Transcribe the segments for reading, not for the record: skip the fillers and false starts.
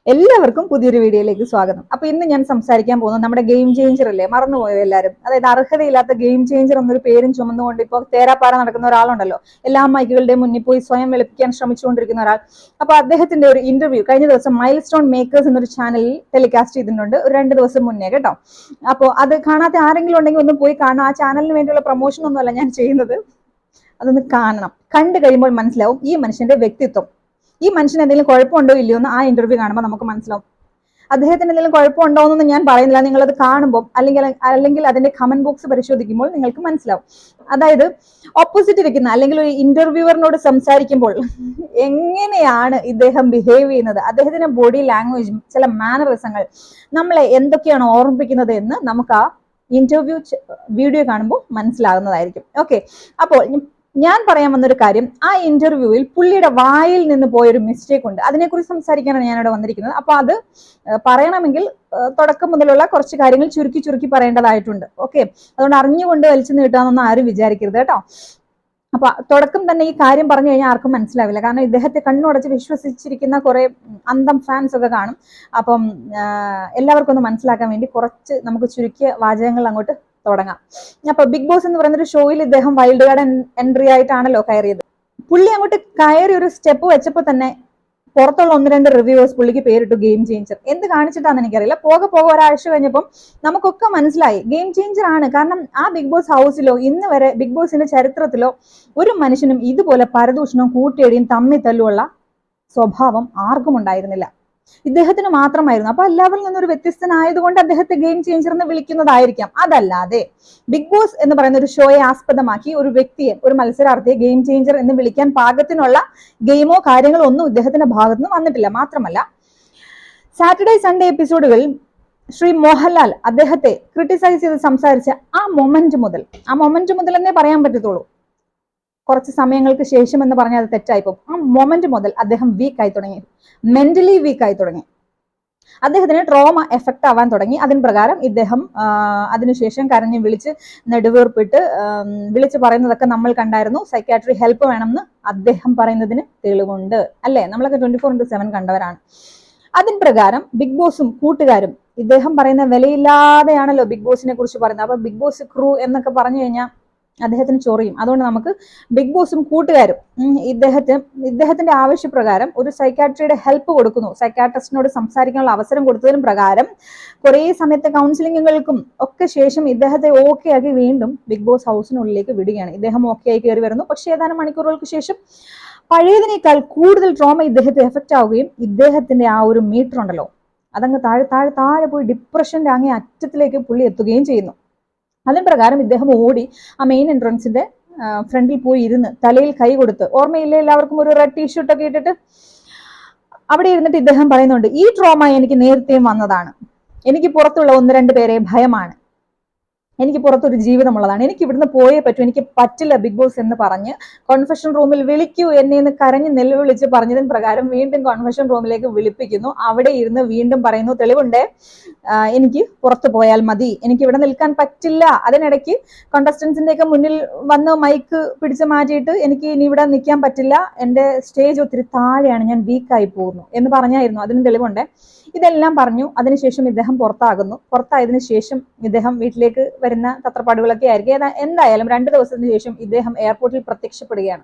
എല്ലാവർക്കും പുതിയൊരു വീഡിയോയിലേക്ക് സ്വാഗതം. അപ്പൊ ഇന്ന് ഞാൻ സംസാരിക്കാൻ പോകുന്നത് നമ്മുടെ ഗെയിം ചേഞ്ചർ അല്ലേ, മറന്നുപോയോ എല്ലാവരും? അതായത് അർഹതയില്ലാത്ത ഗെയിം ചേഞ്ചർ എന്നൊരു പേരും ചുമന്നുകൊണ്ട് ഇപ്പോൾ തേരാപ്പാറ നടക്കുന്ന ഒരാളുണ്ടല്ലോ, എല്ലാ മൈക്കുകളുടെയും മുന്നിൽ പോയി സ്വയം വെളുപ്പിക്കാൻ ശ്രമിച്ചുകൊണ്ടിരിക്കുന്ന ഒരാൾ. അപ്പൊ അദ്ദേഹത്തിന്റെ ഒരു ഇന്റർവ്യൂ കഴിഞ്ഞ ദിവസം മൈൽ സ്റ്റോൺ മേക്കേഴ്സ് എന്നൊരു ചാനലിൽ ടെലികാസ്റ്റ് ചെയ്തിട്ടുണ്ട്, ഒരു 2 ദിവസം മുന്നേ കേട്ടോ. അപ്പോൾ അത് കാണാത്ത ആരെങ്കിലും ഉണ്ടെങ്കിൽ ഒന്ന് പോയി കാണാം. ആ ചാനലിന് വേണ്ടിയുള്ള പ്രൊമോഷൻ ഒന്നുമല്ല ഞാൻ ചെയ്യുന്നത്, അതൊന്ന് കാണണം. കണ്ടു കഴിയുമ്പോൾ മനസ്സിലാവും ഈ മനുഷ്യന്റെ വ്യക്തിത്വം. ഈ മനുഷ്യന് എന്തെങ്കിലും കുഴപ്പമുണ്ടോ ഇല്ലയോ എന്ന് ആ ഇന്റർവ്യൂ കാണുമ്പോൾ നമുക്ക് മനസ്സിലാവും. അദ്ദേഹത്തിന് എന്തെങ്കിലും കുഴപ്പമുണ്ടോ എന്നൊന്നും ഞാൻ പറയുന്നില്ല, നിങ്ങളത് കാണുമ്പോൾ അല്ലെങ്കിൽ അതിന്റെ കമന്റ് ബോക്സ് പരിശോധിക്കുമ്പോൾ നിങ്ങൾക്ക് മനസ്സിലാവും. അതായത് ഓപ്പോസിറ്റ് ഇരിക്കുന്ന അല്ലെങ്കിൽ ഒരു ഇന്റർവ്യൂവറിനോട് സംസാരിക്കുമ്പോൾ എങ്ങനെയാണ് ഇദ്ദേഹം ബിഹേവ് ചെയ്യുന്നത്, അദ്ദേഹത്തിന്റെ ബോഡി ലാംഗ്വേജും ചില മാനറിസങ്ങൾ നമ്മളെ എന്തൊക്കെയാണ് ഓർമ്മിപ്പിക്കുന്നത് എന്ന് നമുക്ക് ആ ഇന്റർവ്യൂ വീഡിയോ കാണുമ്പോൾ മനസ്സിലാകുന്നതായിരിക്കും. ഓക്കെ, അപ്പോൾ ഞാൻ പറയാൻ വന്നൊരു കാര്യം, ആ ഇന്റർവ്യൂവിൽ പുള്ളിയുടെ വായിൽ നിന്ന് പോയൊരു മിസ്റ്റേക്ക് ഉണ്ട്. അതിനെക്കുറിച്ച് സംസാരിക്കാനാണ് ഞാനിവിടെ വന്നിരിക്കുന്നത്. അപ്പൊ അത് പറയണമെങ്കിൽ തുടക്കം മുതലുള്ള കുറച്ച് കാര്യങ്ങൾ ചുരുക്കി പറയേണ്ടതായിട്ടുണ്ട്. ഓക്കെ, അതുകൊണ്ട് അറിഞ്ഞുകൊണ്ട് വലിച്ചു നീട്ടാന്നൊന്നും ആരും വിചാരിക്കരുത് കേട്ടോ. അപ്പൊ തുടക്കം തന്നെ ഈ കാര്യം പറഞ്ഞു കഴിഞ്ഞാൽ ആർക്കും മനസ്സിലാവില്ല, കാരണം ഇദ്ദേഹത്തെ കണ്ണുടച്ച് വിശ്വസിച്ചിരിക്കുന്ന കുറെ അന്തം ഫാൻസ് ഒക്കെ കാണും. അപ്പം എല്ലാവർക്കും ഒന്ന് മനസ്സിലാക്കാൻ വേണ്ടി കുറച്ച് നമുക്ക് ചുരുക്കിയ വാചകങ്ങൾ അങ്ങോട്ട് തുടങ്ങാം. അപ്പൊ ബിഗ് ബോസ് എന്ന് പറയുന്ന ഒരു ഷോയിൽ ഇദ്ദേഹം വൈൽഡ് കാർഡ് എൻട്രി ആയിട്ടാണല്ലോ കയറിയത്. പുള്ളി അങ്ങോട്ട് കയറി ഒരു സ്റ്റെപ്പ് വെച്ചപ്പോൾ തന്നെ പുറത്തുള്ള 1-2 റിവ്യൂവേഴ്സ് പുള്ളിക്ക് പേരിട്ടു ഗെയിം ചേഞ്ചർ. എന്ത് കാണിച്ചിട്ടാന്ന് എനിക്കറിയില്ല. പോകെ ഒരാഴ്ച കഴിഞ്ഞപ്പം നമുക്കൊക്കെ മനസ്സിലായി ഗെയിം ചേഞ്ചർ ആണ്. കാരണം ആ ബിഗ് ബോസ് ഹൗസിലോ ഇന്ന് വരെ ബിഗ് ബോസിന്റെ ചരിത്രത്തിലോ ഒരു മനുഷ്യനും ഇതുപോലെ പരദൂഷണവും കൂട്ടിയടിയും തമ്മിൽ തല്ലുമുള്ള സ്വഭാവം ആർക്കും ഉണ്ടായിരുന്നില്ല, ഇദ്ദേഹത്തിന് മാത്രമായിരുന്നു. അപ്പൊ എല്ലാവരിൽ നിന്നൊരു വ്യത്യസ്തനായതുകൊണ്ട് അദ്ദേഹത്തെ ഗെയിം ചേഞ്ചർ എന്ന് വിളിക്കുന്നതായിരിക്കാം. അതല്ലാതെ ബിഗ് ബോസ് എന്ന് പറയുന്ന ഒരു ഷോയെ ആസ്പദമാക്കി ഒരു വ്യക്തിയെ, ഒരു മത്സരാർത്ഥിയെ ഗെയിം ചേഞ്ചർ എന്ന് വിളിക്കാൻ പാകത്തിനുള്ള ഗെയിമോ കാര്യങ്ങളോ ഒന്നും ഇദ്ദേഹത്തിന്റെ ഭാഗത്തുനിന്ന് വന്നിട്ടില്ല. മാത്രമല്ല സാറ്റർഡേ സൺഡേ എപ്പിസോഡുകളിൽ ശ്രീ മോഹൻലാൽ അദ്ദേഹത്തെ ക്രിട്ടിസൈസ് ചെയ്ത് സംസാരിച്ച ആ മൊമെന്റ് മുതൽ എന്നേ പറയാൻ പറ്റത്തുള്ളൂ. കുറച്ച് സമയങ്ങൾക്ക് ശേഷം എന്ന് പറഞ്ഞാൽ അത് തെറ്റായിപ്പോ. ആ മൊമെന്റ് മുതൽ അദ്ദേഹം വീക്കായി തുടങ്ങി, മെന്റലി വീക്കായി തുടങ്ങി. അദ്ദേഹത്തിന് ട്രോമ എഫക്ട് ആവാൻ തുടങ്ങി. അതിന് പ്രകാരം ഇദ്ദേഹം അതിനുശേഷം കരഞ്ഞ് വിളിച്ച് നെടുവീർപ്പിട്ട് വിളിച്ച് പറയുന്നതൊക്കെ നമ്മൾ കണ്ടായിരുന്നു. സൈക്കാട്രി ഹെൽപ്പ് വേണമെന്ന് അദ്ദേഹം പറയുന്നതിന് തെളിവുണ്ട് അല്ലേ? നമ്മളൊക്കെ 24/7 കണ്ടവരാണ്. അതിന് പ്രകാരം ബിഗ് ബോസും കൂട്ടുകാരും ഇദ്ദേഹം പറയുന്ന വിലയില്ലാതെയാണല്ലോ ബിഗ് ബോസിനെ കുറിച്ച് പറയുന്നത്. അപ്പൊ ബിഗ് ബോസ് ക്രൂ എന്നൊക്കെ പറഞ്ഞു കഴിഞ്ഞാൽ അദ്ദേഹത്തിന് ചൊറിയും. അതുകൊണ്ട് നമുക്ക് ബിഗ് ബോസും കൂട്ടുകാരും ഇദ്ദേഹത്തിന്റെ ആവശ്യപ്രകാരം ഒരു സൈക്കാട്രിയുടെ ഹെൽപ്പ് കൊടുക്കുന്നു, സൈക്കാട്രിസ്റ്റിനോട് സംസാരിക്കാനുള്ള അവസരം കൊടുത്തതിന് പ്രകാരം കുറെ സമയത്തെ കൗൺസിലിങ്ങുകൾക്കും ഒക്കെ ശേഷം ഇദ്ദേഹത്തെ ഓക്കെ ആക്കി വീണ്ടും ബിഗ് ബോസ് ഹൗസിനുള്ളിലേക്ക് വിടുകയാണ്. ഇദ്ദേഹം ഓക്കെ ആയി കയറി വരുന്നു. പക്ഷേ ഏതാനും മണിക്കൂറുകൾക്ക് ശേഷം പഴയതിനേക്കാൾ കൂടുതൽ ട്രോമ ഇദ്ദേഹത്തെ എഫക്റ്റ് ആവുകയും ഇദ്ദേഹത്തിന്റെ ആ ഒരു മീറ്റർ ഉണ്ടല്ലോ അതങ്ങ് താഴെ പോയി ഡിപ്രഷന്റെ അങ്ങേ അറ്റത്തിലേക്ക് പുള്ളി എത്തുകയും ചെയ്യുന്നു. അതിന് പ്രകാരം ഇദ്ദേഹം ഓടി ആ മെയിൻ എൻട്രൻസിന്റെ ഫ്രണ്ടിൽ പോയി ഇരുന്ന് തലയിൽ കൈ കൊടുത്ത്, ഓർമ്മയില്ലേ എല്ലാവർക്കും, ഒരു റെഡ് ടീഷർട്ട് ഒക്കെ ഇട്ടിട്ട് അവിടെ ഇരുന്നിട്ട് ഇദ്ദേഹം പറയുന്നുണ്ട്, ഈ ട്രോമ എനിക്ക് നേരത്തെയും വന്നതാണ്, എനിക്ക് പുറത്തുള്ള 1-2 പേരെ ഭയമാണ്, എനിക്ക് പുറത്തൊരു ജീവിതമുള്ളതാണ്, എനിക്ക് ഇവിടുന്ന് പോയേ പറ്റൂ, എനിക്ക് പറ്റില്ല ബിഗ് ബോസ് എന്ന് പറഞ്ഞ് കോൺഫെഷൻ റൂമിൽ വിളിക്കൂ എന്നെ എന്ന് കരഞ്ഞ് നെല്ലുവിളിച്ച് പറഞ്ഞതിന് പ്രകാരം വീണ്ടും കോൺഫെഷൻ റൂമിലേക്ക് വിളിപ്പിക്കുന്നു. അവിടെ ഇരുന്ന് വീണ്ടും പറയുന്നു, തെളിവുണ്ട്, എനിക്ക് പുറത്തു പോയാൽ മതി, എനിക്ക് ഇവിടെ നിൽക്കാൻ പറ്റില്ല. അതിനിടയ്ക്ക് കോണ്ടസ്റ്റൻസിന്റെ ഒക്കെ മുന്നിൽ വന്ന് മൈക്ക് പിടിച്ച് മാറ്റിയിട്ട് എനിക്ക് ഇനി ഇവിടെ നിൽക്കാൻ പറ്റില്ല, എന്റെ സ്റ്റേജ് ഒത്തിരി താഴെയാണ്, ഞാൻ വീക്കായി പോകുന്നു എന്ന് പറഞ്ഞായിരുന്നു. അതിന് തെളിവുണ്ട്. ഇതെല്ലാം പറഞ്ഞു. അതിനുശേഷം ഇദ്ദേഹം പുറത്തായതിനു ശേഷം ഇദ്ദേഹം വീട്ടിലേക്ക് വരുന്ന തത്രപ്പാടുകളൊക്കെ ആയിരിക്കും. എന്തായാലും 2 ദിവസത്തിന് ശേഷം ഇദ്ദേഹം എയർപോർട്ടിൽ പ്രത്യക്ഷപ്പെടുകയാണ്.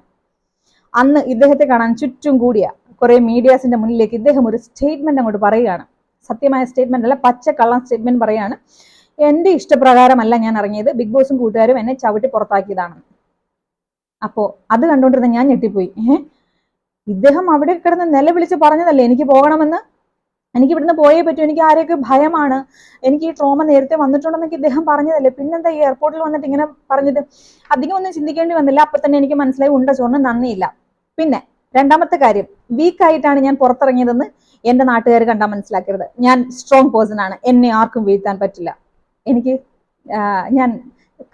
അന്ന് ഇദ്ദേഹത്തെ കാണാൻ ചുറ്റും കൂടിയ കുറെ മീഡിയാസിന്റെ മുന്നിലേക്ക് ഇദ്ദേഹം ഒരു സ്റ്റേറ്റ്മെന്റ് അങ്ങോട്ട് പറയുകയാണ്. സത്യമായ സ്റ്റേറ്റ്മെന്റ് അല്ല, പച്ചക്കള്ളം സ്റ്റേറ്റ്മെന്റ് പറയാണ്. എന്റെ ഇഷ്ടപ്രകാരമല്ല ഞാൻ ഇറങ്ങിയത്, ബിഗ് ബോസും കൂട്ടുകാരും എന്നെ ചവിട്ടി പുറത്താക്കിയതാണ്. അപ്പോ അത് കണ്ടുകൊണ്ടിരുന്ന ഞാൻ ഞെട്ടിപ്പോയി. ഇദ്ദേഹം അവിടെ കിടന്ന് നിലവിളിച്ച് പറഞ്ഞതല്ലേ എനിക്ക് പോകണമെന്ന്, എനിക്ക് ഇവിടുന്ന് പോയേ പറ്റൂ, എനിക്ക് ആരെയൊക്കെ ഭയമാണ്, എനിക്ക് ഈ ട്രോമ നേരത്തെ വന്നിട്ടുണ്ടെന്നൊക്കെ ഇദ്ദേഹം പറഞ്ഞതല്ലേ, പിന്നെന്താ ഈ എയർപോർട്ടിൽ വന്നിട്ട് ഇങ്ങനെ പറഞ്ഞത്? അധികം ഒന്നും ചിന്തിക്കേണ്ടി വന്നില്ല. അപ്പൊ തന്നെ എനിക്ക് മനസ്സിലായി ഉണ്ട ചോറിന് നന്ദിയില്ല. പിന്നെ രണ്ടാമത്തെ കാര്യം, വീക്കായിട്ടാണ് ഞാൻ പുറത്തിറങ്ങിയതെന്ന് എന്റെ നാട്ടുകാർ കണ്ടാൽ മനസ്സിലാക്കരുത്. ഞാൻ സ്ട്രോങ് പേഴ്സൺ ആണ്, എന്നെ ആർക്കും വീഴ്ത്താൻ പറ്റില്ല. ഞാൻ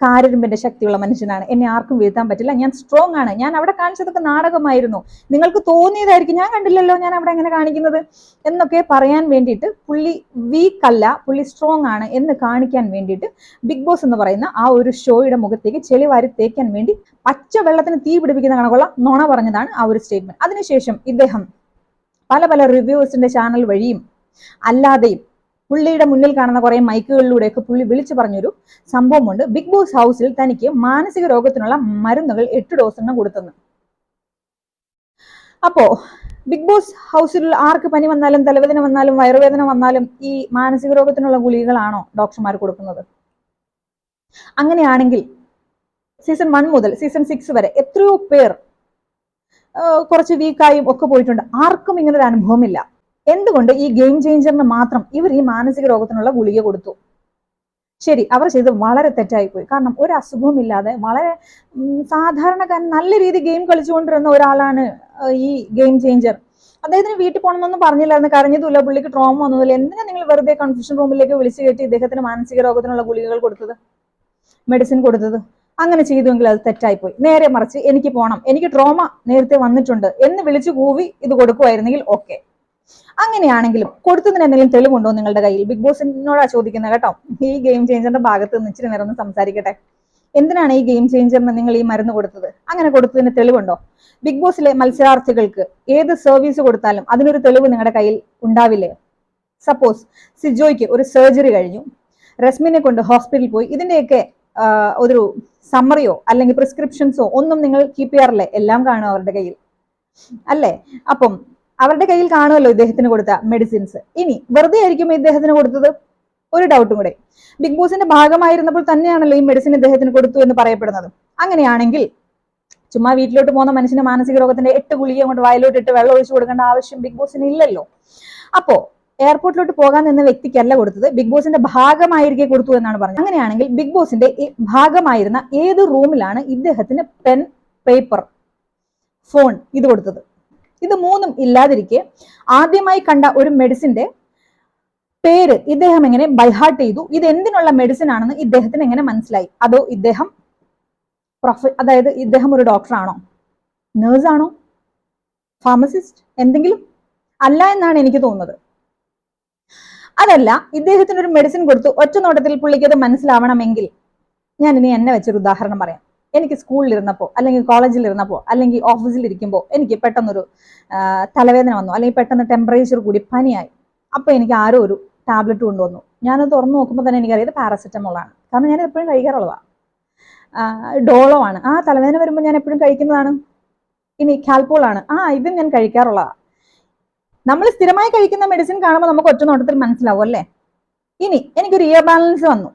കാരിരുമ്പിന്റെ ശക്തിയുള്ള മനുഷ്യനാണ്, എന്നെ ആർക്കും വീഴ്ത്താൻ പറ്റില്ല, ഞാൻ സ്ട്രോങ് ആണ്. ഞാൻ അവിടെ കാണിച്ചതൊക്കെ നാടകമായിരുന്നു, നിങ്ങൾക്ക് തോന്നിയതായിരിക്കും, ഞാൻ കണ്ടില്ലല്ലോ ഞാൻ അവിടെ എങ്ങനെ കാണിക്കുന്നത് എന്നൊക്കെ പറയാൻ വേണ്ടിയിട്ട് പുള്ളി വീക്കല്ല, പുള്ളി സ്ട്രോങ് ആണ് എന്ന് കാണിക്കാൻ വേണ്ടിയിട്ട് ബിഗ് ബോസ് എന്ന് പറയുന്ന ആ ഒരു ഷോയുടെ മുഖത്തേക്ക് ചെളിവാരി തേക്കാൻ വേണ്ടി പച്ച വെള്ളത്തിന് തീ പിടിപ്പിക്കുന്ന കണക്കുള്ള നുണ പറഞ്ഞതാണ് ആ ഒരു സ്റ്റേറ്റ്മെന്റ്. അതിനുശേഷം ഇദ്ദേഹം പല റിവ്യൂസിന്റെ ചാനൽ വഴിയും അല്ലാതെയും പുള്ളിയുടെ മുന്നിൽ കാണുന്ന കുറെ മൈക്കുകളിലൂടെയൊക്കെ പുള്ളി വിളിച്ചു പറഞ്ഞൊരു സംഭവമുണ്ട്. ബിഗ് ബോസ് ഹൗസിൽ തനിക്ക് മാനസിക രോഗത്തിനുള്ള മരുന്നുകൾ 8 ഡോസ് കൊടുത്തെന്ന്. അപ്പോ ബിഗ് ബോസ് ഹൗസിൽ ആർക്ക് പനി വന്നാലും തലവേദന വന്നാലും വയറുവേദന വന്നാലും ഈ മാനസിക രോഗത്തിനുള്ള ഗുളികകളാണോ ഡോക്ടർമാർ കൊടുക്കുന്നത്? അങ്ങനെയാണെങ്കിൽ സീസൺ 1 മുതൽ സീസൺ 6 വരെ എത്രയോ പേർ കുറച്ച് വീക്കായും ഒക്കെ പോയിട്ടുണ്ട്. ആർക്കും ഇങ്ങനെ ഒരു അനുഭവമില്ല. എന്തുകൊണ്ട് ഈ ഗെയിം ചേഞ്ചറിന് മാത്രം ഇവർ ഈ മാനസിക രോഗത്തിനുള്ള ഗുളിക കൊടുത്തു? ശരി, അവർ ചെയ്ത് വളരെ തെറ്റായി പോയി. കാരണം ഒരു അസുഖവും ഇല്ലാതെ വളരെ സാധാരണക്കാരൻ നല്ല രീതിയിൽ ഗെയിം കളിച്ചുകൊണ്ടിരുന്ന ഒരാളാണ് ഈ ഗെയിം ചേഞ്ചർ. അദ്ദേഹത്തിന് വീട്ടിൽ പോകണമെന്നൊന്നും പറഞ്ഞില്ലായിരുന്നു, കരഞ്ഞതുമില്ല, പുള്ളിക്ക് ട്രോമ ഒന്നുമില്ല. എന്തിനാ നിങ്ങൾ വെറുതെ കൺഫ്യൂഷൻ റൂമിലേക്ക് വിളിച്ചു കയറ്റി ഇദ്ദേഹത്തിന് മാനസിക രോഗത്തിനുള്ള ഗുളികകൾ കൊടുത്തത്, മെഡിസിൻ കൊടുത്തത്? അങ്ങനെ ചെയ്തുവെങ്കിൽ അത് തെറ്റായിപ്പോയി. നേരെ മറിച്ച് എനിക്ക് പോകണം, എനിക്ക് ട്രോമ നേരത്തെ വന്നിട്ടുണ്ട് എന്ന് വിളിച്ചു കൂവി ഇത് കൊടുക്കുമായിരുന്നെങ്കിൽ ഓക്കെ. അങ്ങനെയാണെങ്കിലും കൊടുത്തതിന് എന്തെങ്കിലും തെളിവുണ്ടോ നിങ്ങളുടെ കയ്യിൽ? ബിഗ് ബോസിനോടാ ചോദിക്കുന്നത് കേട്ടോ. ഈ ഗെയിം ചേഞ്ചറിന്റെ ഭാഗത്ത് നിന്ന് ഇച്ചിരി നേരം ഒന്ന് സംസാരിക്കട്ടെ. എന്തിനാണ് ഈ ഗെയിം ചേഞ്ചറിന് നിങ്ങൾ ഈ മരുന്ന് കൊടുത്തത്? അങ്ങനെ കൊടുത്തതിന് തെളിവുണ്ടോ? ബിഗ് ബോസിലെ മത്സരാർത്ഥികൾക്ക് ഏത് സർവീസ് കൊടുത്താലും അതിനൊരു തെളിവ് നിങ്ങളുടെ കയ്യിൽ ഉണ്ടാവില്ലേ? സപ്പോസ് സിജോയ്ക്ക് ഒരു സർജറി കഴിഞ്ഞു, റസ്മിനെ കൊണ്ട് ഹോസ്പിറ്റലിൽ പോയി, ഇതിന്റെയൊക്കെ ഒരു സമ്മറിയോ അല്ലെങ്കിൽ പ്രിസ്ക്രിപ്ഷൻസോ ഒന്നും നിങ്ങൾ കീപ്പ് ചെയ്യാറില്ലേ? എല്ലാം കാണും അവരുടെ കയ്യിൽ അല്ലേ? അപ്പം അവരുടെ കയ്യിൽ കാണുമല്ലോ ഇദ്ദേഹത്തിന് കൊടുത്ത മെഡിസിൻസ്. ഇനി വെറുതെ ആയിരിക്കും ഇദ്ദേഹത്തിന് കൊടുത്തത്? ഒരു ഡൗട്ടും കൂടെ. ബിഗ് ബോസിന്റെ ഭാഗമായിരുന്നപ്പോൾ തന്നെയാണല്ലോ ഈ മെഡിസിൻ ഇദ്ദേഹത്തിന് കൊടുത്തു എന്ന് പറയപ്പെടുന്നത്. അങ്ങനെയാണെങ്കിൽ ചുമ്മാ വീട്ടിലോട്ട് പോകുന്ന മനുഷ്യന് മാനസിക രോഗത്തിന്റെ 8 ഗുളിക കൊണ്ട് വയലോട്ട് ഇട്ട് വെള്ളം ഒഴിച്ചു കൊടുക്കേണ്ട ആവശ്യം ബിഗ് ബോസിന് ഇല്ലല്ലോ. അപ്പോ എയർപോർട്ടിലോട്ട് പോകാൻ നിന്ന വ്യക്തിക്കല്ല കൊടുത്തത്, ബിഗ് ബോസിന്റെ ഭാഗമായിരിക്കെ കൊടുത്തു എന്നാണ് പറഞ്ഞത്. അങ്ങനെയാണെങ്കിൽ ബിഗ് ബോസിന്റെ ഭാഗമായിരുന്ന ഏത് റൂമിലാണ് ഇദ്ദേഹത്തിന് പെൻ, പേപ്പർ, ഫോൺ ഇത് കൊടുത്തത്? ഇത് മൂന്നും ഇല്ലാതിരിക്കെ ആദ്യമായി കണ്ട ഒരു മെഡിസിന്റെ പേര് ഇദ്ദേഹം എങ്ങനെ ബൈഹാർട്ട് ചെയ്തു? ഇത് എന്തിനുള്ള മെഡിസിൻ ആണെന്ന് ഇദ്ദേഹത്തിന് എങ്ങനെ മനസ്സിലായി? അതോ ഇദ്ദേഹം അതായത് ഇദ്ദേഹം ഒരു ഡോക്ടറാണോ, നേഴ്സാണോ, ഫാർമസിസ്റ്റ്, എന്തെങ്കിലും അല്ല എന്നാണ് എനിക്ക് തോന്നുന്നത്. അതല്ല, ഇദ്ദേഹത്തിന് ഒരു മെഡിസിൻ കൊടുത്തു, ഒറ്റ നോട്ടത്തിൽ പുള്ളിക്ക് അത് മനസ്സിലാവണമെങ്കിൽ ഞാൻ ഇനി എന്നെ വെച്ചൊരു ഉദാഹരണം പറയാം. എനിക്ക് സ്കൂളിലിരുന്നപ്പോൾ അല്ലെങ്കിൽ കോളേജിലിരുന്നപ്പോൾ അല്ലെങ്കിൽ ഓഫീസിലിരിക്കുമ്പോൾ എനിക്ക് പെട്ടെന്നൊരു തലവേദന വന്നു, അല്ലെങ്കിൽ പെട്ടെന്ന് ടെമ്പറേച്ചർ കൂടി പനിയായി. അപ്പോൾ എനിക്ക് ആരോ ഒരു ടാബ്ലറ്റ് കൊണ്ടുവന്നു. ഞാനത് തുറന്നു നോക്കുമ്പോൾ തന്നെ എനിക്കറിയാം ഇത് പാരസെറ്റമോൾ ആണ്. കാരണം ഞാൻ എപ്പോഴും കഴിക്കാറുള്ളതാണ്. ഡോളോ ആണ്, ആ തലവേദന വരുമ്പോൾ ഞാൻ എപ്പോഴും കഴിക്കുന്നതാണ്. ഇനി കാൽപോൾ ആണ്, ഇതും ഞാൻ കഴിക്കാറുള്ളതാണ്. നമ്മൾ സ്ഥിരമായി കഴിക്കുന്ന മെഡിസിൻ കാണുമ്പോൾ നമുക്ക് ഒറ്റ നോട്ടത്തിൽ മനസ്സിലാവും അല്ലേ? ഇനി എനിക്കൊരു ഇയർ ബാലൻസ് വന്നു,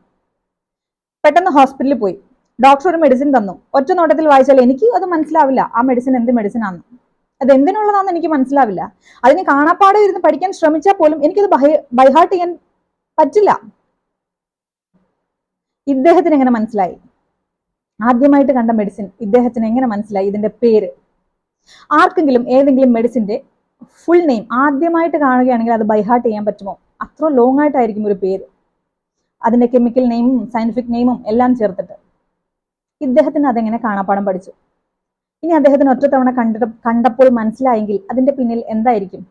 പെട്ടെന്ന് ഹോസ്പിറ്റലിൽ പോയി, ഡോക്ടർ ഒരു മെഡിസിൻ തന്നു. ഒറ്റ നോട്ടത്തിൽ വായിച്ചാൽ എനിക്ക് അത് മനസ്സിലാവില്ല ആ മെഡിസിൻ എന്ത് മെഡിസിൻ ആണ്, അത് എന്തിനുള്ളതാണെന്ന് എനിക്ക് മനസ്സിലാവില്ല. അതിന് കാണാപ്പാടെ ഇരുന്ന് പഠിക്കാൻ ശ്രമിച്ചാൽ പോലും എനിക്കത് ബൈഹാർട്ട് ചെയ്യാൻ പറ്റില്ല. ഇദ്ദേഹത്തിന് എങ്ങനെ മനസ്സിലായി? ആദ്യമായിട്ട് കണ്ട മെഡിസിൻ ഇദ്ദേഹത്തിന് എങ്ങനെ മനസ്സിലായി ഇതിന്റെ പേര്? ആർക്കെങ്കിലും ഏതെങ്കിലും മെഡിസിന്റെ ഫുൾ നെയിം ആദ്യമായിട്ട് കാണുകയാണെങ്കിൽ അത് ബൈഹാർട്ട് ചെയ്യാൻ പറ്റുമോ? അത്ര ലോങ് ആയിട്ടായിരിക്കും ഒരു പേര്, അതിന്റെ കെമിക്കൽ നെയിമും സയന്റിഫിക് നെയിമും എല്ലാം ചേർത്തിട്ട്. ഇദ്ദേഹത്തിന് അതെങ്ങനെ കാണാപ്പാടം പഠിച്ചു? ഇനി അദ്ദേഹത്തിന് ഒറ്റത്തവണ കണ്ടപ്പോൾ മനസ്സിലായെങ്കിൽ അതിന്റെ പിന്നിൽ എന്തായിരിക്കും?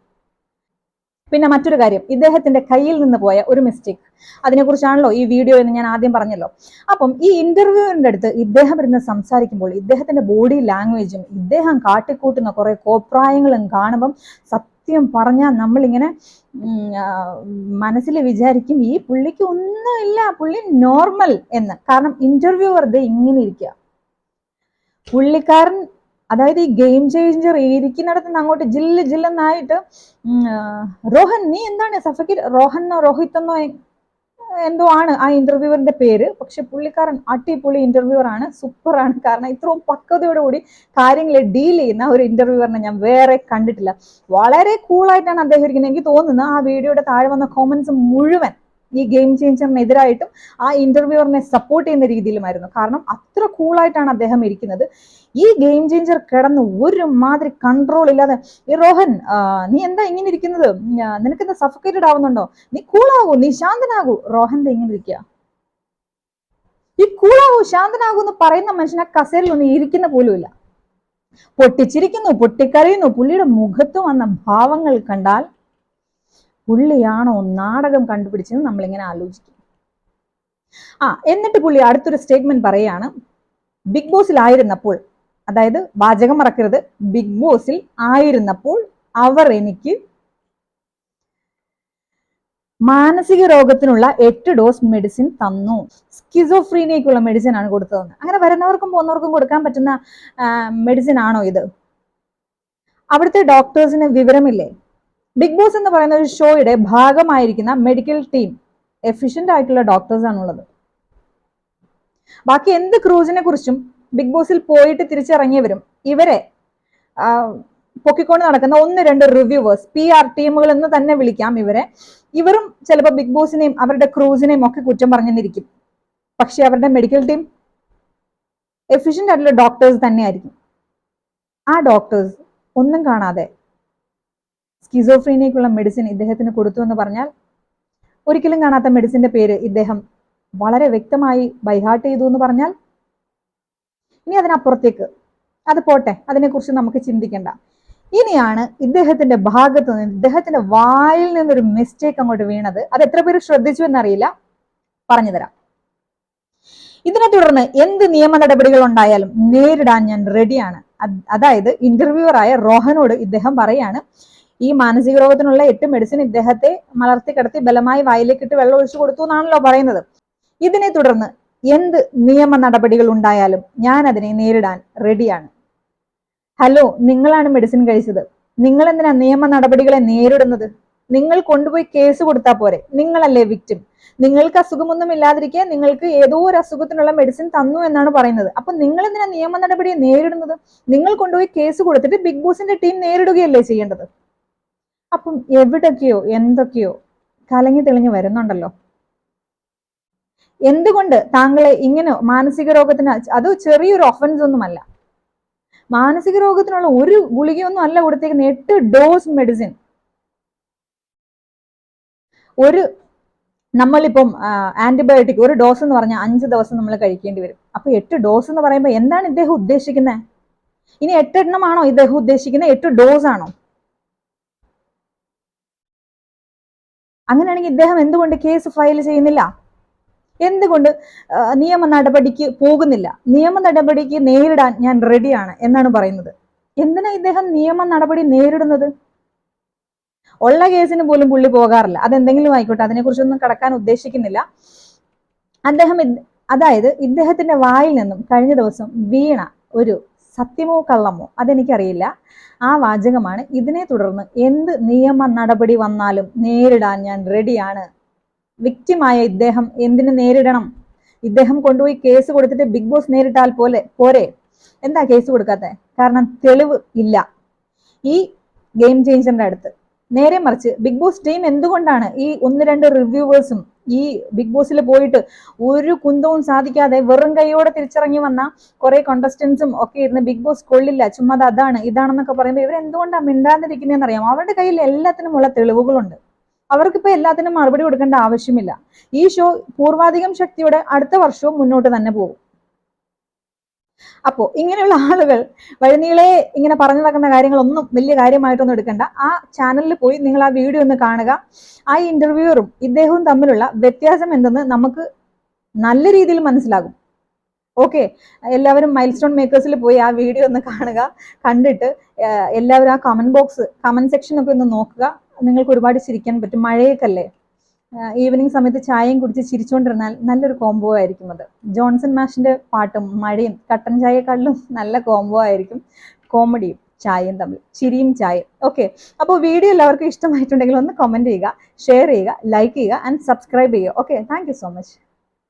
പിന്നെ മറ്റൊരു കാര്യം, ഇദ്ദേഹത്തിന്റെ കയ്യിൽ നിന്ന് പോയ ഒരു മിസ്റ്റേക്ക്, അതിനെക്കുറിച്ചാണല്ലോ ഈ വീഡിയോ എന്ന് ഞാൻ ആദ്യം പറഞ്ഞല്ലോ. അപ്പം ഈ ഇന്റർവ്യൂവിന്റെ അടുത്ത് ഇദ്ദേഹം ഇരുന്ന് സംസാരിക്കുമ്പോൾ ഇദ്ദേഹത്തിന്റെ ബോഡി ലാംഗ്വേജും ഇദ്ദേഹം കാട്ടിക്കൂട്ടുന്ന കുറെ കോപ്രായങ്ങളും കാണുമ്പം സത്യം പറഞ്ഞാൽ നമ്മളിങ്ങനെ മനസ്സിൽ വിചാരിക്കും ഈ പുള്ളിക്ക് ഒന്നുമില്ല, പുള്ളി നോർമൽ എന്ന്. കാരണം ഇന്റർവ്യൂവർ ഇങ്ങനെ ഇരിക്കുക, പുള്ളിക്കാരൻ അതായത് ഈ ഗെയിം ചേഞ്ചർ ഇരിക്കുന്നിടത്ത് നിന്ന് അങ്ങോട്ട് ജില്ലെന്നായിട്ട് രോഹൻ നീ എന്താണ് സഫക്കേറ്റ്, റോഹനോ രോഹിത് എന്തോ ആണ് ആ ഇന്റർവ്യൂവറിന്റെ പേര്. പക്ഷെ പുള്ളിക്കാരൻ അടിപൊളി ഇന്റർവ്യൂവർ ആണ്, സൂപ്പർ ആണ്. കാരണം ഇത്രയും പക്വതയോടുകൂടി കാര്യങ്ങളെ ഡീൽ ചെയ്യുന്ന ഒരു ഇന്റർവ്യൂവറിനെ ഞാൻ വേറെ കണ്ടിട്ടില്ല. വളരെ കൂളായിട്ടാണ് അദ്ദേഹം ഇരിക്കുന്നത്. എനിക്ക് തോന്നുന്നു ആ വീഡിയോയുടെ താഴെ വന്ന കോമന്റ്സ് മുഴുവൻ ഈ ഗെയിം ചേഞ്ചറിനെതിരായിട്ടും ആ ഇന്റർവ്യൂവറിനെ സപ്പോർട്ട് ചെയ്യുന്ന രീതിയിലുമായിരുന്നു. കാരണം അത്ര കൂളായിട്ടാണ് അദ്ദേഹം ഇരിക്കുന്നത്. ഈ ഗെയിം ചേഞ്ചർ കിടന്ന് ഒരു മാതിരി കൺട്രോൾ ഇല്ലാതെ ഈ റോഹൻ നീ എന്താ ഇങ്ങനെ ഇരിക്കുന്നത്, നിനക്കെന്താ സഫക്കേറ്റഡ് ആവുന്നുണ്ടോ, നീ കൂളാകൂ, നീ ശാന്തനാകൂ. റോഹന്റെ ഇങ്ങനെ ഇരിക്കുക. ഈ കൂളാകൂ ശാന്തനാകൂ എന്ന് പറയുന്ന മനുഷ്യൻ ആ കസേരയിൽ ഒന്നും ഇരിക്കുന്ന പോലുമില്ല. പൊട്ടിച്ചിരിക്കുന്നു, പൊട്ടിക്കരയുന്നു. പുള്ളിയുടെ മുഖത്ത് വന്ന ഭാവങ്ങൾ കണ്ടാൽ പുള്ളിയാണോ നാടകം കണ്ടുപിടിച്ചെന്ന് നമ്മളിങ്ങനെ ആലോചിക്കും. എന്നിട്ട് പുള്ളി അടുത്തൊരു സ്റ്റേറ്റ്മെന്റ് പറയാണ്, ബിഗ് ബോസിലായിരുന്നപ്പോൾ, അതായത് വാചകം മറക്കരുത്, ബിഗ് ബോസിൽ ആയിരുന്നപ്പോൾ അവർ എനിക്ക് മാനസിക രോഗത്തിനുള്ള 8 ഡോസ് മെഡിസിൻ തന്നു. സ്കിസോഫ്രീനിയക്കുള്ള മെഡിസിൻ ആണ് കൊടുത്തതെന്ന്. അങ്ങനെ വരുന്നവർക്കും പോകുന്നവർക്കും കൊടുക്കാൻ പറ്റുന്ന മെഡിസിൻ ആണോ ഇത്? അവിടുത്തെ ഡോക്ടേഴ്സിന് വിവരമില്ലേ? ബിഗ് ബോസ് എന്ന് പറയുന്ന ഒരു ഷോയുടെ ഭാഗമായിരിക്കുന്ന മെഡിക്കൽ ടീം എഫിഷ്യന്റ് ആയിട്ടുള്ള ഡോക്ടേഴ്സ് ആണുള്ളത്. ബാക്കി എന്ത് ക്രൂസിനെ കുറിച്ചും ബിഗ് ബോസിൽ പോയിട്ട് തിരിച്ചിറങ്ങിയവരും ഇവരെ പൊക്കിക്കൊണ്ട് നടക്കുന്ന 1-2 റിവ്യൂവേഴ്സ്, PR ടീമുകൾ എന്ന് തന്നെ വിളിക്കാം ഇവരും ചിലപ്പോൾ ബിഗ് ബോസിനെയും അവരുടെ ക്രൂസിനെയും ഒക്കെ കുറ്റം പറഞ്ഞെന്നിരിക്കും. പക്ഷെ അവരുടെ മെഡിക്കൽ ടീം എഫിഷ്യന്റ് ആയിട്ടുള്ള ഡോക്ടേഴ്സ് തന്നെയായിരിക്കും. ആ ഡോക്ടേഴ്സ് ഒന്നും കാണാതെ സ്കിസോഫ്രീനിയക്കുള്ള മെഡിസിൻ ഇദ്ദേഹത്തിന് കൊടുത്തു എന്ന് പറഞ്ഞാൽ, ഒരിക്കലും കാണാത്ത മെഡിസിന്റെ പേര് ഇദ്ദേഹം വളരെ വ്യക്തമായി ബൈഹാർട്ട് ചെയ്തു എന്ന് പറഞ്ഞാൽ, ഇനി അതിനപ്പുറത്തേക്ക് അത് പോട്ടെ, അതിനെക്കുറിച്ച് നമുക്ക് ചിന്തിക്കേണ്ട. ഇനിയാണ് ഇദ്ദേഹത്തിന്റെ ഭാഗത്ത് നിന്ന്, ഇദ്ദേഹത്തിന്റെ വായിൽ നിന്നൊരു മിസ്റ്റേക്ക് അങ്ങോട്ട് വീണത്. അത് എത്ര പേര് ശ്രദ്ധിച്ചു എന്നറിയില്ല, പറഞ്ഞു തരാം. ഇതിനെ തുടർന്ന് എന്ത് നിയമ നടപടികൾ ഉണ്ടായാലും നേരിടാൻ ഞാൻ റെഡിയാണ്. അതായത് ഇന്റർവ്യൂവറായ റോഹനോട് ഇദ്ദേഹം പറയാണ്, ഈ മാനസിക രോഗത്തിനുള്ള 8 മെഡിസിൻ ഇദ്ദേഹത്തെ മലർത്തി കിടത്തി ബലമായി വായിലേക്കിട്ട് വെള്ളം ഒഴിച്ചു കൊടുത്തു എന്നാണല്ലോ പറയുന്നത്. ഇതിനെ തുടർന്ന് എന്ത് നിയമ നടപടികൾ ഉണ്ടായാലും ഞാൻ അതിനെ നേരിടാൻ റെഡിയാണ്. ഹലോ, നിങ്ങളാണ് മെഡിസിൻ കഴിച്ചത്, നിങ്ങൾ എന്തിനാ നിയമ നടപടികളെ നേരിടുന്നത്? നിങ്ങൾ കൊണ്ടുപോയി കേസ് കൊടുത്താൽ പോരെ? നിങ്ങളല്ലേ വിക്ടിം. നിങ്ങൾക്ക് അസുഖമൊന്നും ഇല്ലാതിരിക്കെ നിങ്ങൾക്ക് ഏതോ ഒരു അസുഖത്തിനുള്ള മെഡിസിൻ തന്നു എന്നാണ് പറയുന്നത്. അപ്പൊ നിങ്ങൾ എന്തിനാ നിയമ നടപടിയെ നേരിടുന്നത്? നിങ്ങൾ കൊണ്ടുപോയി കേസ് കൊടുത്തിട്ട് ബിഗ് ബോസിന്റെ ടീം നേരിടുകയല്ലേ ചെയ്യേണ്ടത്? അപ്പം എവിടൊക്കെയോ എന്തൊക്കെയോ കലങ്ങി തെളിഞ്ഞു വരുന്നുണ്ടല്ലോ. എന്തുകൊണ്ട് താങ്കളെ ഇങ്ങനെ മാനസിക രോഗത്തിന്, അത് ചെറിയൊരു ഒഫൻസ് ഒന്നുമല്ല, മാനസിക രോഗത്തിനുള്ള ഒരു ഗുളികയൊന്നും അല്ല കൊടുത്തേക്കുന്ന, 8 ഡോസ് മെഡിസിൻ. നമ്മളിപ്പം ആന്റിബയോട്ടിക് ഒരു ഡോസ് എന്ന് പറഞ്ഞാൽ 5 ദിവസം നമ്മൾ കഴിക്കേണ്ടി വരും. അപ്പൊ 8 ഡോസ് എന്ന് പറയുമ്പോൾ എന്താണ് ഇദ്ദേഹം ഉദ്ദേശിക്കുന്നത്? ഇനി 8 എണ്ണമാണോ ഇദ്ദേഹം ഉദ്ദേശിക്കുന്നത്? 8 ഡോസ് ആണോ? അങ്ങനെയാണെങ്കിൽ ഇദ്ദേഹം എന്തുകൊണ്ട് കേസ് ഫയൽ ചെയ്യുന്നില്ല? എന്തുകൊണ്ട് നിയമ നടപടിക്ക് പോകുന്നില്ല? നിയമ നടപടിക്ക് നേരിടാൻ ഞാൻ റെഡിയാണ് എന്നാണ് പറയുന്നത്. എന്തിനാ ഇദ്ദേഹം നിയമ നടപടി നേരിടുന്നത്? ഉള്ള കേസിന് പോലും പുള്ളി പോകാറില്ല. അതെന്തെങ്കിലും ആയിക്കോട്ടെ, അതിനെക്കുറിച്ചൊന്നും കടക്കാൻ ഉദ്ദേശിക്കുന്നില്ല. അതായത് ഇദ്ദേഹത്തിന്റെ വായിൽ നിന്നും കഴിഞ്ഞ ദിവസം വീണ ഒരു സത്യമോ കള്ളമോ അതെനിക്കറിയില്ല, ആ വാചകമാണ്, ഇതിനെ തുടർന്ന് എന്ത് നിയമ നടപടി വന്നാലും നേരിടാൻ ഞാൻ റെഡിയാണ്. വിക്റ്റിമായ ഇദ്ദേഹം എന്തിനു നേരിടണം? ഇദ്ദേഹം കൊണ്ടുപോയി കേസ് കൊടുത്തിട്ട് ബിഗ് ബോസ് നേരിട്ടാൽ പോരെ? എന്താ കേസ് കൊടുക്കാത്തെ? കാരണം തെളിവ് ഇല്ല ഈ ഗെയിം ചേഞ്ചറിന്റെ അടുത്ത്. നേരെ മറിച്ച് ബിഗ് ബോസ് ടീം എന്തുകൊണ്ടാണ് ഈ 1-2 റിവ്യൂവേഴ്സും ഈ ബിഗ് ബോസിൽ പോയിട്ട് ഒരു കുന്തവും സാധിക്കാതെ വെറും കൈയോടെ തിരിച്ചിറങ്ങി വന്ന കുറെ കോണ്ടസ്റ്റന്റ്സും ഒക്കെ ഇരുന്ന് ബിഗ് ബോസ് കൊള്ളില്ല, ചുമ്മാ അതാണ് ഇതാണെന്നൊക്കെ പറയുമ്പോൾ ഇവരെന്തുകൊണ്ടാണ് മിണ്ടാതിരിക്കുന്നതെന്ന് അറിയാം. അവരുടെ കയ്യിൽ എല്ലാത്തിനുമുള്ള തെളിവുകളുണ്ട്. അവർക്കിപ്പോ എല്ലാത്തിനും മറുപടി കൊടുക്കേണ്ട ആവശ്യമില്ല. ഈ ഷോ പൂർവാധികം ശക്തിയോടെ അടുത്ത വർഷവും മുന്നോട്ട് തന്നെ പോകും. അപ്പോ ഇങ്ങനെയുള്ള ആളുകൾ വഴിനീളെ ഇങ്ങനെ പറഞ്ഞു നടക്കുന്ന കാര്യങ്ങളൊന്നും വലിയ കാര്യമായിട്ടൊന്നും എടുക്കണ്ട. ആ ചാനലിൽ പോയി നിങ്ങൾ ആ വീഡിയോ ഒന്ന് കാണുക. ആ ഇന്റർവ്യൂവറും ഇദ്ദേഹവും തമ്മിലുള്ള വ്യത്യാസം എന്തെന്ന് നമുക്ക് നല്ല രീതിയിൽ മനസ്സിലാകും. ഓക്കെ, എല്ലാവരും മൈൽ സ്റ്റോൺ മേക്കേഴ്സിൽ പോയി ആ വീഡിയോ ഒന്ന് കാണുക. കണ്ടിട്ട് എല്ലാവരും ആ കമന്റ് സെക്ഷനൊക്കെ ഒന്ന് നോക്കുക. നിങ്ങൾക്ക് ഒരുപാട് ചിരിക്കാൻ പറ്റും. മഴയൊക്കെയല്ലേ, ഈവനിങ് സമയത്ത് ചായയും കുടിച്ച് ചിരിച്ചുകൊണ്ടിരുന്നാൽ നല്ലൊരു കോംബോ ആയിരിക്കും അത്. ജോൺസൺ മാഷിന്റെ പാട്ടും മഴയും കട്ടൻ ചായയെക്കാളിലും നല്ല കോംബോ ആയിരിക്കും കോമഡിയും ചായയും തമ്മിൽ, ചിരിയും ചായയും. ഓക്കെ, അപ്പോൾ വീഡിയോ എല്ലാവർക്കും ഇഷ്ടമായിട്ടുണ്ടെങ്കിൽ ഒന്ന് കമന്റ് ചെയ്യുക, ഷെയർ ചെയ്യുക, ലൈക്ക് ചെയ്യുക ആൻഡ് സബ്സ്ക്രൈബ് ചെയ്യുക. Okay, thank you so much.